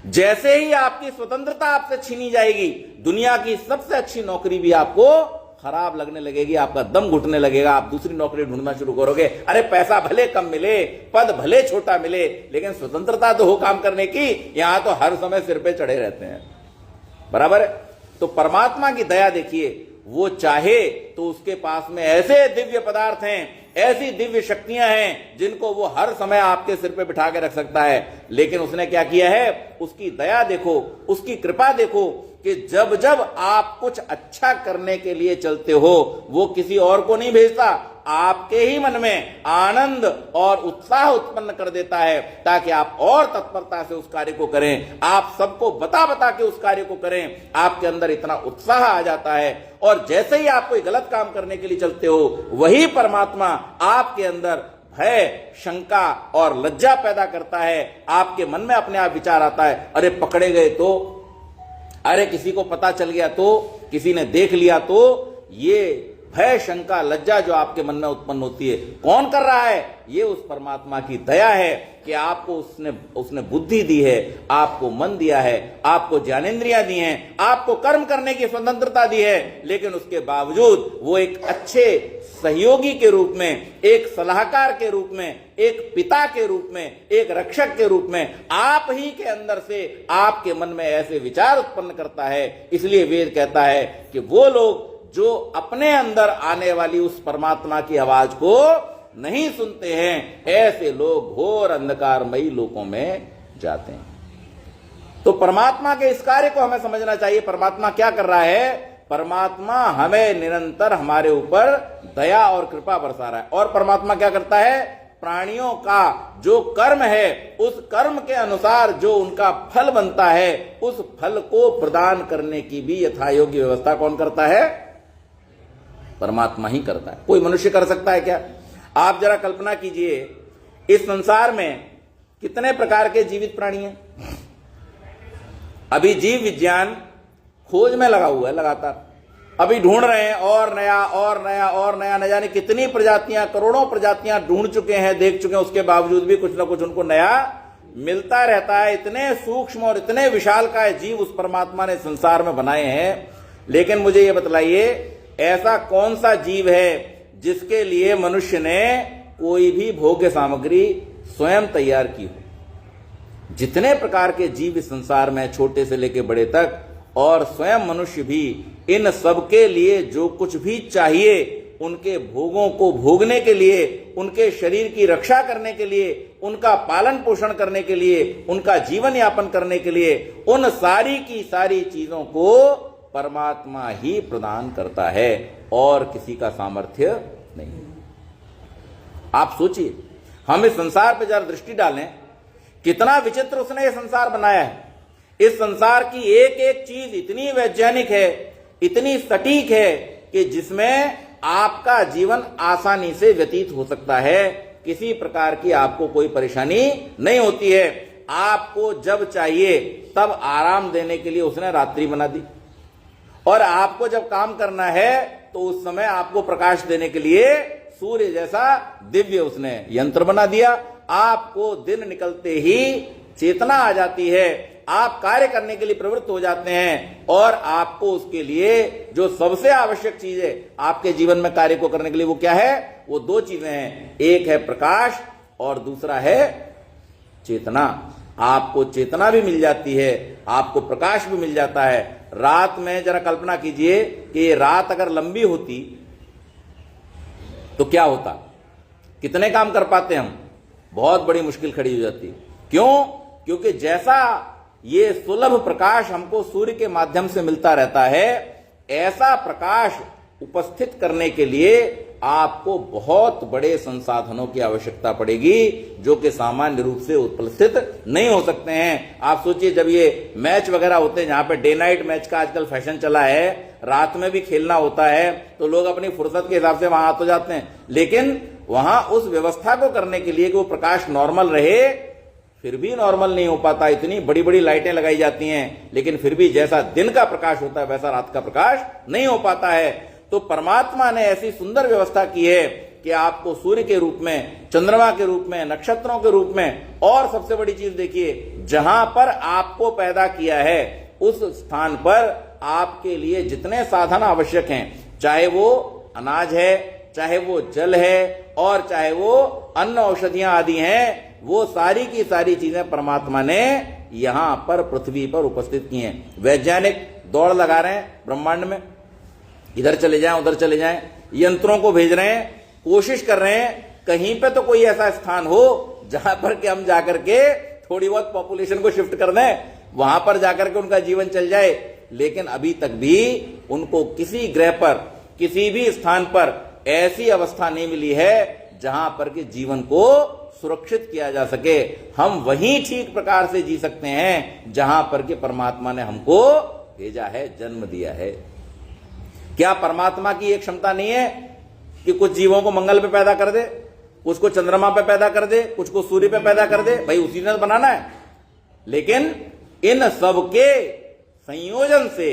जैसे ही आपकी स्वतंत्रता आपसे छीनी जाएगी, दुनिया की सबसे अच्छी नौकरी भी आपको खराब लगने लगेगी, आपका दम घुटने लगेगा, आप दूसरी नौकरी ढूंढना शुरू करोगे। अरे पैसा भले कम मिले, पद भले छोटा मिले, लेकिन स्वतंत्रता तो हो काम करने की। यहां तो हर समय सिर पे चढ़े रहते हैं, बराबर है। तो परमात्मा की दया देखिए, वो चाहे तो उसके पास में ऐसे दिव्य पदार्थ हैं, ऐसी दिव्य शक्तियां हैं जिनको वो हर समय आपके सिर पे बिठा के रख सकता है। लेकिन उसने क्या किया है, उसकी दया देखो, उसकी कृपा देखो कि जब जब आप कुछ अच्छा करने के लिए चलते हो, वो किसी और को नहीं भेजता, आपके ही मन में आनंद और उत्साह उत्पन्न कर देता है, ताकि आप और तत्परता से उस कार्य को करें, आप सबको बता बता के उस कार्य को करें। आपके अंदर इतना उत्साह आ जाता है, और जैसे ही आप कोई गलत काम करने के लिए चलते हो, वही परमात्मा आपके अंदर भय, शंका और लज्जा पैदा करता है। आपके मन में अपने आप विचार आता है, अरे पकड़े गए तो, अरे किसी को पता चल गया तो, किसी ने देख लिया तो। ये भय, शंका, लज्जा जो आपके मन में उत्पन्न होती है, कौन कर रहा है? ये उस परमात्मा की दया है कि आपको उसने बुद्धि दी है, आपको मन दिया है, आपको ज्ञानेंद्रियां दी हैं, आपको कर्म करने की स्वतंत्रता दी है, लेकिन उसके बावजूद वो एक अच्छे सहयोगी के रूप में, एक सलाहकार के रूप में, एक पिता के रूप में, एक रक्षक के रूप में आप ही के अंदर से आपके मन में ऐसे विचार उत्पन्न करता है। इसलिए वेद कहता है कि वो लोग जो अपने अंदर आने वाली उस परमात्मा की आवाज को नहीं सुनते हैं, ऐसे लोग घोर अंधकारमयी लोकों में जाते हैं। तो परमात्मा के इस कार्य को हमें समझना चाहिए। परमात्मा क्या कर रहा है? परमात्मा हमें निरंतर हमारे ऊपर दया और कृपा बरसा रहा है। और परमात्मा क्या करता है? प्राणियों का जो कर्म है, उस कर्म के अनुसार जो उनका फल बनता है, उस फल को प्रदान करने की भी यथायोग्य व्यवस्था कौन करता है? परमात्मा ही करता है। कोई मनुष्य कर सकता है क्या? आप जरा कल्पना कीजिए, इस संसार में कितने प्रकार के जीवित प्राणी हैं। अभी जीव विज्ञान खोज में लगा हुआ है लगातार, अभी ढूंढ रहे हैं और नया और नया और नया, न जाने कितनी प्रजातियां, करोड़ों प्रजातियां ढूंढ चुके हैं, देख चुके हैं, उसके बावजूद भी कुछ ना कुछ उनको नया मिलता रहता है। इतने सूक्ष्म और इतने विशालकाय जीव उस परमात्मा ने संसार में बनाए हैं। लेकिन मुझे यह बतलाइए, ऐसा कौन सा जीव है जिसके लिए मनुष्य ने कोई भी भोग्य सामग्री स्वयं तैयार की हो? जितने प्रकार के जीव इस संसार में, छोटे से लेकर बड़े तक, और स्वयं मनुष्य भी, इन सब के लिए जो कुछ भी चाहिए, उनके भोगों को भोगने के लिए, उनके शरीर की रक्षा करने के लिए, उनका पालन पोषण करने के लिए, उनका जीवन यापन करने के लिए, उन सारी की सारी चीजों को परमात्मा ही प्रदान करता है और किसी का सामर्थ्य नहीं। आप सोचिए, हम इस संसार पर जरा दृष्टि डालें, कितना विचित्र उसने ये संसार बनाया है। इस संसार की एक एक चीज इतनी वैज्ञानिक है, इतनी सटीक है कि जिसमें आपका जीवन आसानी से व्यतीत हो सकता है। किसी प्रकार की आपको कोई परेशानी नहीं होती है। आपको जब चाहिए तब आराम देने के लिए उसने रात्रि बना दी, और आपको जब काम करना है तो उस समय आपको प्रकाश देने के लिए सूर्य जैसा दिव्य उसने यंत्र बना दिया। आपको दिन निकलते ही चेतना आ जाती है, आप कार्य करने के लिए प्रवृत्त हो जाते हैं, और आपको उसके लिए जो सबसे आवश्यक चीज है आपके जीवन में कार्य को करने के लिए, वो क्या है? वो दो चीजें हैं, एक है प्रकाश और दूसरा है चेतना। आपको चेतना भी मिल जाती है, आपको प्रकाश भी मिल जाता है। रात में जरा कल्पना कीजिए कि रात अगर लंबी होती तो क्या होता, कितने काम कर पाते हम? बहुत बड़ी मुश्किल खड़ी हो जाती। क्यों? क्योंकि जैसा ये सुलभ प्रकाश हमको सूर्य के माध्यम से मिलता रहता है, ऐसा प्रकाश उपस्थित करने के लिए आपको बहुत बड़े संसाधनों की आवश्यकता पड़ेगी, जो कि सामान्य रूप से उपस्थित नहीं हो सकते हैं। आप सोचिए, जब ये मैच वगैरह होते हैं, जहां पे डे नाइट मैच का आजकल फैशन चला है, रात में भी खेलना होता है, तो लोग अपनी फुर्सत के हिसाब से वहां आ तो जाते हैं, लेकिन वहां उस व्यवस्था को करने के लिए कि वो प्रकाश नॉर्मल रहे, फिर भी नॉर्मल नहीं हो पाता। इतनी बड़ी बड़ी लाइटें लगाई जाती हैं, लेकिन फिर भी जैसा दिन का प्रकाश होता है वैसा रात का प्रकाश नहीं हो पाता है। तो परमात्मा ने ऐसी सुंदर व्यवस्था की है कि आपको सूर्य के रूप में, चंद्रमा के रूप में, नक्षत्रों के रूप में, और सबसे बड़ी चीज देखिए, जहां पर आपको पैदा किया है उस स्थान पर आपके लिए जितने साधन आवश्यक हैं, चाहे वो अनाज है, चाहे वो जल है, और चाहे वो अन्न औषधियां आदि हैं, वो सारी की सारी चीजें परमात्मा ने यहां पर पृथ्वी पर उपस्थित की हैं। वैज्ञानिक दौड़ लगा रहे हैं ब्रह्मांड में, इधर चले जाएं उधर चले जाएं, यंत्रों को भेज रहे हैं, कोशिश कर रहे हैं कहीं पे तो कोई ऐसा स्थान हो जहां पर कि हम जाकर के थोड़ी बहुत पॉपुलेशन को शिफ्ट कर दें, वहां पर जाकर के उनका जीवन चल जाए। लेकिन अभी तक भी उनको किसी ग्रह पर, किसी भी स्थान पर ऐसी अवस्था नहीं मिली है जहां पर कि जीवन को सुरक्षित किया जा सके। हम वहीं ठीक प्रकार से जी सकते हैं जहां पर कि परमात्मा ने हमको भेजा है, जन्म दिया है। क्या परमात्मा की एक क्षमता नहीं है कि कुछ जीवों को मंगल पे पैदा कर दे, कुछ को चंद्रमा पे पैदा कर दे, कुछ को सूर्य पे पैदा कर दे? भाई उसी ने बनाना है। लेकिन इन सबके संयोजन से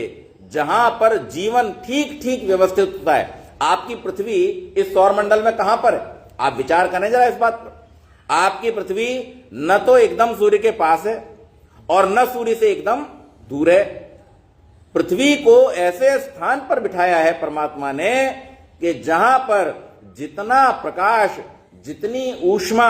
जहां पर जीवन ठीक ठीक व्यवस्थित होता है। आपकी पृथ्वी इस सौरमंडल में कहां पर है? आप विचार करें जरा इस बात पर। आपकी पृथ्वी न तो एकदम सूर्य के पास है और न सूर्य से एकदम दूर है। पृथ्वी को ऐसे स्थान पर बिठाया है परमात्मा ने कि जहां पर जितना प्रकाश, जितनी ऊष्मा,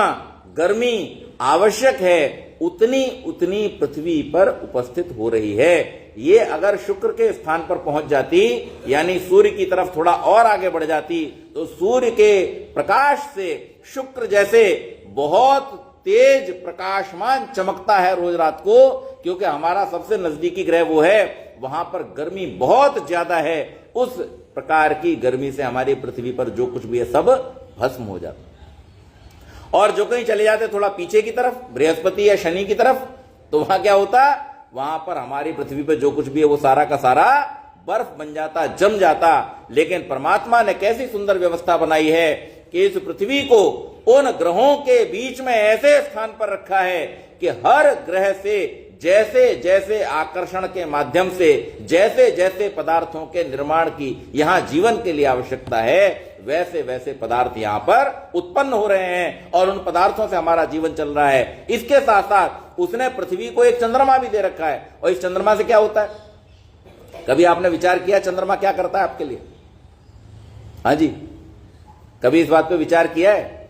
गर्मी आवश्यक है, उतनी उतनी पृथ्वी पर उपस्थित हो रही है। ये अगर शुक्र के स्थान पर पहुंच जाती, यानी सूर्य की तरफ थोड़ा और आगे बढ़ जाती, तो सूर्य के प्रकाश से शुक्र जैसे बहुत तेज प्रकाशमान चमकता है रोज रात को, क्योंकि हमारा सबसे नजदीकी ग्रह वो है, वहां पर गर्मी बहुत ज्यादा है। उस प्रकार की गर्मी से हमारी पृथ्वी पर जो कुछ भी है सब भस्म हो जाता। और जो कहीं चले जाते थोड़ा पीछे की तरफ, बृहस्पति या शनि की तरफ, तो वहां क्या होता? वहां पर हमारी पृथ्वी पर जो कुछ भी है वो सारा का सारा बर्फ बन जाता, जम जाता। लेकिन परमात्मा ने कैसी सुंदर व्यवस्था बनाई है कि इस पृथ्वी को उन ग्रहों के बीच में ऐसे स्थान पर रखा है कि हर ग्रह से जैसे जैसे आकर्षण के माध्यम से जैसे जैसे पदार्थों के निर्माण की यहां जीवन के लिए आवश्यकता है, वैसे वैसे पदार्थ यहां पर उत्पन्न हो रहे हैं और उन पदार्थों से हमारा जीवन चल रहा है। इसके साथ साथ उसने पृथ्वी को एक चंद्रमा भी दे रखा है। और इस चंद्रमा से क्या होता है? कभी आपने विचार किया चंद्रमा क्या करता है आपके लिए? हाँ जी, कभी इस बात पे विचार किया है?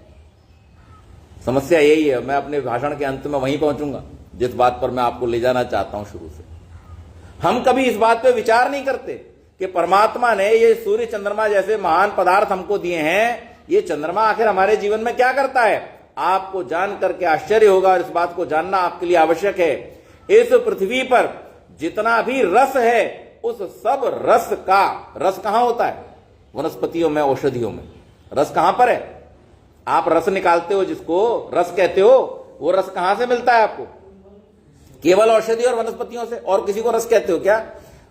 समस्या यही है, मैं अपने भाषण के अंत में वहीं पहुंचूंगा जिस बात पर मैं आपको ले जाना चाहता हूं शुरू से। हम कभी इस बात पे विचार नहीं करते कि परमात्मा ने ये सूर्य चंद्रमा जैसे महान पदार्थ हमको दिए हैं, ये चंद्रमा आखिर हमारे जीवन में क्या करता है? आपको जान करके आश्चर्य होगा और इस बात को जानना आपके लिए आवश्यक है। इस पृथ्वी पर जितना भी रस है उस सब रस का, रस कहां होता है? वनस्पतियों में, औषधियों में। रस कहां पर है? आप रस निकालते हो, जिसको रस कहते हो, वो रस कहां से मिलता है आपको? केवल औषधि और वनस्पतियों से। और किसी को रस कहते हो क्या?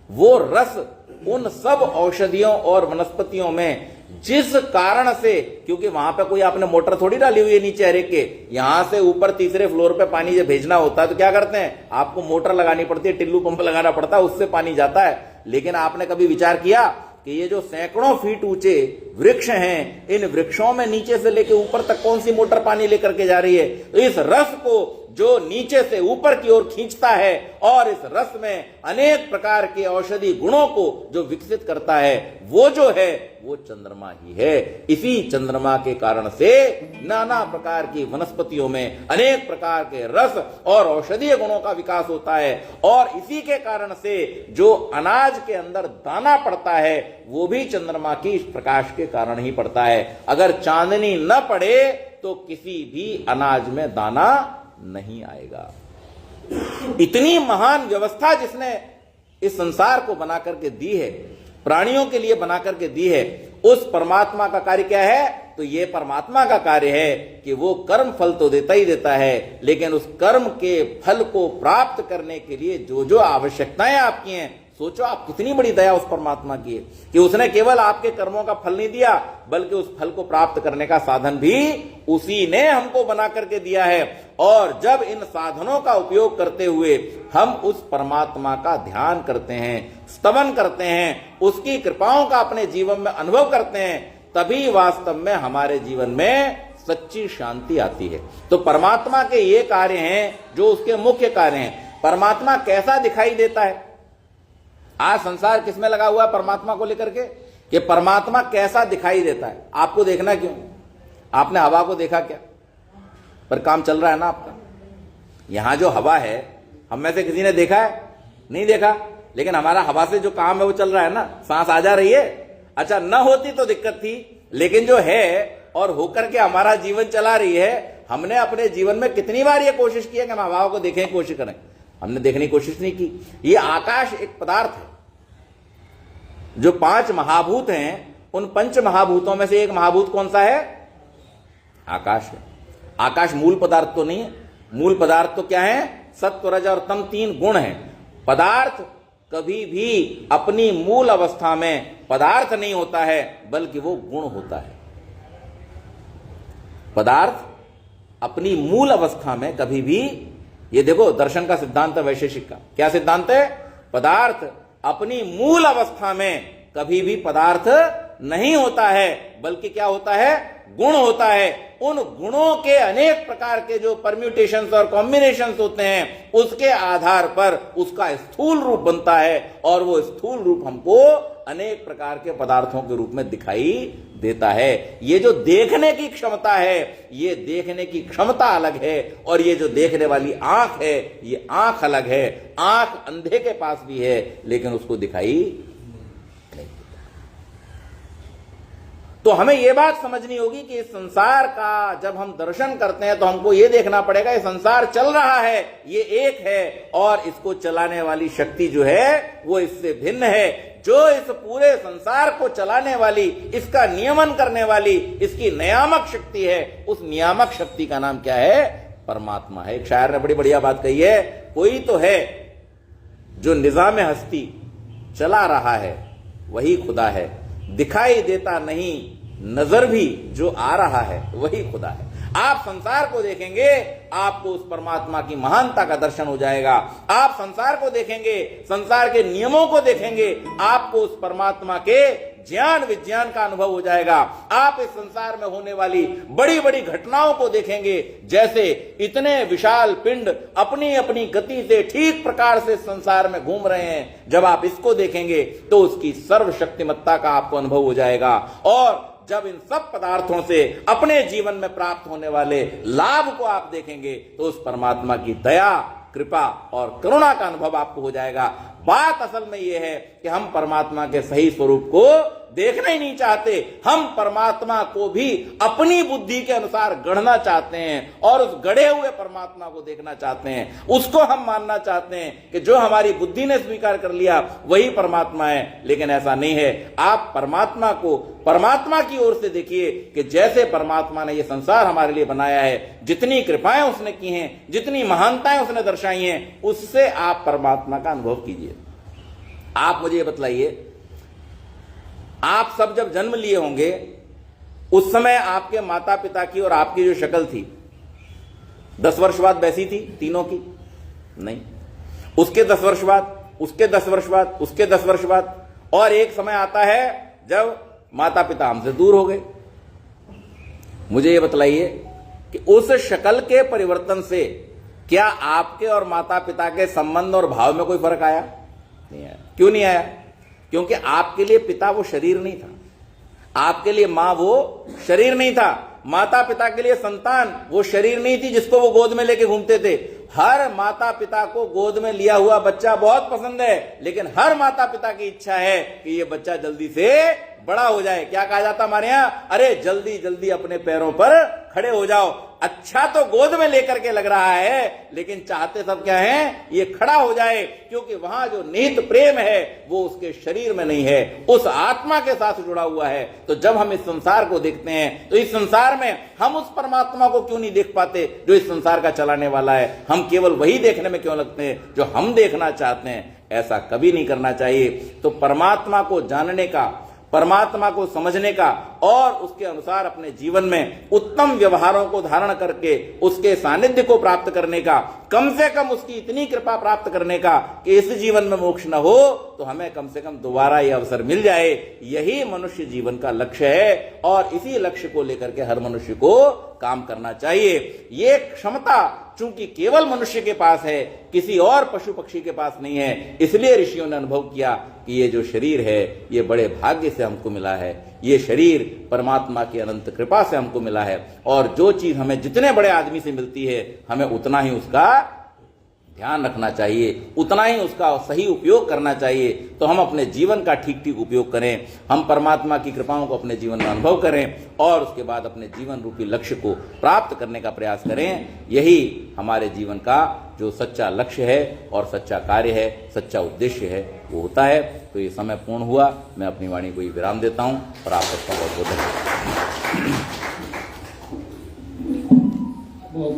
वो रस उन सब औषधियों और वनस्पतियों में जिस कारण से, क्योंकि वहां पे कोई आपने मोटर थोड़ी डाली हुई है नीचे हरे के, यहां से ऊपर तीसरे फ्लोर पे पानी जब भेजना होता है तो क्या करते हैं? आपको मोटर लगानी पड़ती है, टिल्लू पंप लगाना पड़ता है, उससे पानी जाता है। लेकिन आपने कभी विचार किया कि ये जो सैकड़ों फीट ऊंचे वृक्ष हैं, इन वृक्षों में नीचे से लेकर ऊपर तक कौन सी मोटर पानी लेकर के जा रही है? इस रस को जो नीचे से ऊपर की ओर खींचता है और इस रस में अनेक प्रकार के औषधि गुणों को जो विकसित करता है, वो जो है वो चंद्रमा ही है। इसी चंद्रमा के कारण से नाना प्रकार की वनस्पतियों में अनेक प्रकार के रस और औषधीय गुणों का विकास होता है। और इसी के कारण से जो अनाज के अंदर दाना पड़ता है वो भी चंद्रमा की इस प्रकाश के कारण ही पड़ता है। अगर चांदनी न पड़े तो किसी भी अनाज में दाना नहीं आएगा। इतनी महान व्यवस्था जिसने इस संसार को बना करके दी है, प्राणियों के लिए बना करके दी है, उस परमात्मा का कार्य क्या है? तो ये परमात्मा का कार्य है कि वो कर्म फल तो देता ही देता है, लेकिन उस कर्म के फल को प्राप्त करने के लिए जो जो आवश्यकताएं आपकी हैं, सोचो आप कितनी बड़ी दया उस परमात्मा की है कि उसने केवल आपके कर्मों का फल नहीं दिया, बल्कि उस फल को प्राप्त करने का साधन भी उसी ने हमको बना करके दिया है। और जब इन साधनों का उपयोग करते हुए हम उस परमात्मा का ध्यान करते हैं, स्तवन करते हैं, उसकी कृपाओं का अपने जीवन में अनुभव करते हैं, तभी वास्तव में हमारे जीवन में सच्ची शांति आती है। तो परमात्मा के ये कार्य हैं जो उसके मुख्य कार्य हैं। परमात्मा कैसा दिखाई देता है? आज संसार किसमें लगा हुआ है परमात्मा को लेकर के, कि परमात्मा कैसा दिखाई देता है। आपको देखना क्यों? आपने हवा को देखा क्या? पर काम चल रहा है ना आपका। यहां जो हवा है, हम में से किसी ने देखा है? नहीं देखा। लेकिन हमारा हवा से जो काम है वो चल रहा है ना, सांस आ जा रही है। अच्छा, न होती तो दिक्कत थी, लेकिन जो है और होकर के हमारा जीवन चला रही है। हमने अपने जीवन में कितनी बार ये कोशिश की है कि हम हवा को देखें, कोशिश करें? हमने देखने की कोशिश नहीं की। ये आकाश एक पदार्थ है। जो 5 महाभूत हैं, उन 5 महाभूतों में से एक महाभूत कौन सा है? आकाश है। आकाश मूल पदार्थ तो नहीं है। मूल पदार्थ तो क्या है? सत्व, रज और तम 3 गुण हैं। पदार्थ कभी भी अपनी मूल अवस्था में पदार्थ नहीं होता है, बल्कि वो गुण होता है। पदार्थ अपनी मूल अवस्था में कभी भी, ये देखो दर्शन का सिद्धांत है वैशेषिक का। क्या सिद्धांत है? पदार्थ अपनी मूल अवस्था में कभी भी पदार्थ नहीं होता है, बल्कि क्या होता है? गुण होता है। उन गुणों के अनेक प्रकार के जो परम्यूटेशंस और कॉम्बिनेशंस होते हैं, उसके आधार पर उसका स्थूल रूप बनता है, और वो स्थूल रूप हमको अनेक प्रकार के पदार्थों के रूप में दिखाई देता है। ये जो देखने की क्षमता है, ये देखने की क्षमता अलग है, और ये जो देखने वाली आंख है, ये आंख अलग है। आंख अंधे के पास भी है, लेकिन उसको दिखाई नहीं। तो हमें यह बात समझनी होगी कि इस संसार का जब हम दर्शन करते हैं तो हमको यह देखना पड़ेगा ये संसार चल रहा है, ये एक है, और इसको चलाने वाली शक्ति जो है वो इससे भिन्न है। जो इस पूरे संसार को चलाने वाली, इसका नियमन करने वाली, इसकी नियामक शक्ति है, उस नियामक शक्ति का नाम क्या है? परमात्मा है। एक शायर ने बड़ी बढ़िया बात कही है, कोई तो है जो निजाम हस्ती चला रहा है, वही खुदा है। दिखाई देता नहीं नजर भी जो आ रहा है, वही खुदा है। आप संसार को देखेंगे, आपको उस परमात्मा की महानता का दर्शन हो जाएगा। आप संसार को देखेंगे, संसार के नियमों को देखेंगे, आपको उस परमात्मा के ज्ञान विज्ञान का अनुभव हो जाएगा। आप इस संसार में होने वाली बड़ी बड़ी घटनाओं को देखेंगे, जैसे इतने विशाल पिंड अपनी अपनी गति से ठीक प्रकार से संसार में घूम रहे हैं। जब आप इसको देखेंगे तो उसकी सर्वशक्तिमत्ता का आपको अनुभव हो जाएगा। और जब इन सब पदार्थों से अपने जीवन में प्राप्त होने वाले लाभ को आप देखेंगे तो उस परमात्मा की दया, कृपा और करुणा का अनुभव आपको हो जाएगा। बात असल में यह है कि हम परमात्मा के सही स्वरूप को देखना ही नहीं चाहते। हम परमात्मा को भी अपनी बुद्धि के अनुसार गढ़ना चाहते हैं और उस गढ़े हुए परमात्मा को देखना चाहते हैं, उसको हम मानना चाहते हैं कि जो हमारी बुद्धि ने स्वीकार कर लिया वही परमात्मा है। लेकिन ऐसा नहीं है। आप परमात्मा को परमात्मा की ओर से देखिए कि जैसे परमात्मा ने यह संसार हमारे लिए बनाया है, जितनी कृपाएं उसने की हैं, जितनी महानताएं उसने दर्शाई हैं, उससे आप परमात्मा का अनुभव कीजिए। आप मुझे बतलाइए, आप सब जब जन्म लिए होंगे उस समय आपके माता पिता की और आपकी जो शक्ल थी 10 वर्ष बाद वैसी थी तीनों की? नहीं। उसके 10 वर्ष बाद, उसके 10 वर्ष बाद, उसके 10 वर्ष बाद, और एक समय आता है जब माता पिता हमसे दूर हो गए। मुझे यह बतलाइए कि उस शक्ल के परिवर्तन से क्या आपके और माता पिता के संबंध और भाव में कोई फर्क आया? नहीं आया। क्यों नहीं आया? क्योंकि आपके लिए पिता वो शरीर नहीं था, आपके लिए मां वो शरीर नहीं था, माता पिता के लिए संतान वो शरीर नहीं थी जिसको वो गोद में लेके घूमते थे। हर माता पिता को गोद में लिया हुआ बच्चा बहुत पसंद है, लेकिन हर माता पिता की इच्छा है कि ये बच्चा जल्दी से बड़ा हो जाए। क्या कहा जाता हमारे यहां? अरे जल्दी जल्दी अपने पैरों पर खड़े हो जाओ। अच्छा तो गोद में लेकर के लग रहा है, लेकिन चाहते सब क्या है? ये खड़ा हो जाए, क्योंकि वहां जो निहित प्रेम है वो उसके शरीर में नहीं है, उस आत्मा के साथ जुड़ा हुआ है। तो जब हम इस संसार को देखते हैं तो इस संसार में हम उस परमात्मा को क्यों नहीं देख पाते जो इस संसार का चलाने वाला है? हम केवल वही देखने में क्यों लगते हैं जो हम देखना चाहते हैं? ऐसा कभी नहीं करना चाहिए। तो परमात्मा को जानने का, परमात्मा को समझने का और उसके अनुसार अपने जीवन में उत्तम व्यवहारों को धारण करके उसके सानिध्य को प्राप्त करने का, कम से कम उसकी इतनी कृपा प्राप्त करने का कि इस जीवन में मोक्ष न हो तो हमें कम से कम दोबारा यह अवसर मिल जाए। यही मनुष्य जीवन का लक्ष्य है और इसी लक्ष्य को लेकर के हर मनुष्य को काम करना चाहिए। ये क्षमता चूंकि केवल मनुष्य के पास है, किसी और पशु पक्षी के पास नहीं है, इसलिए ऋषियों ने अनुभव किया कि ये जो शरीर है ये बड़े भाग्य से हमको मिला है। ये शरीर परमात्मा की अनंत कृपा से हमको मिला है और जो चीज हमें जितने बड़े आदमी से मिलती है हमें उतना ही उसका ध्यान रखना चाहिए, उतना ही उसका सही उपयोग करना चाहिए। तो हम अपने जीवन का ठीक ठीक उपयोग करें, हम परमात्मा की कृपाओं को अपने जीवन में अनुभव करें और उसके बाद अपने जीवन रूपी लक्ष्य को प्राप्त करने का प्रयास करें। यही हमारे जीवन का जो सच्चा लक्ष्य है और सच्चा कार्य है, सच्चा उद्देश्य है, वो होता है। तो ये समय पूर्ण हुआ, मैं अपनी वाणी को विराम देता हूं और आप सबका बहुत बहुत धन्यवाद।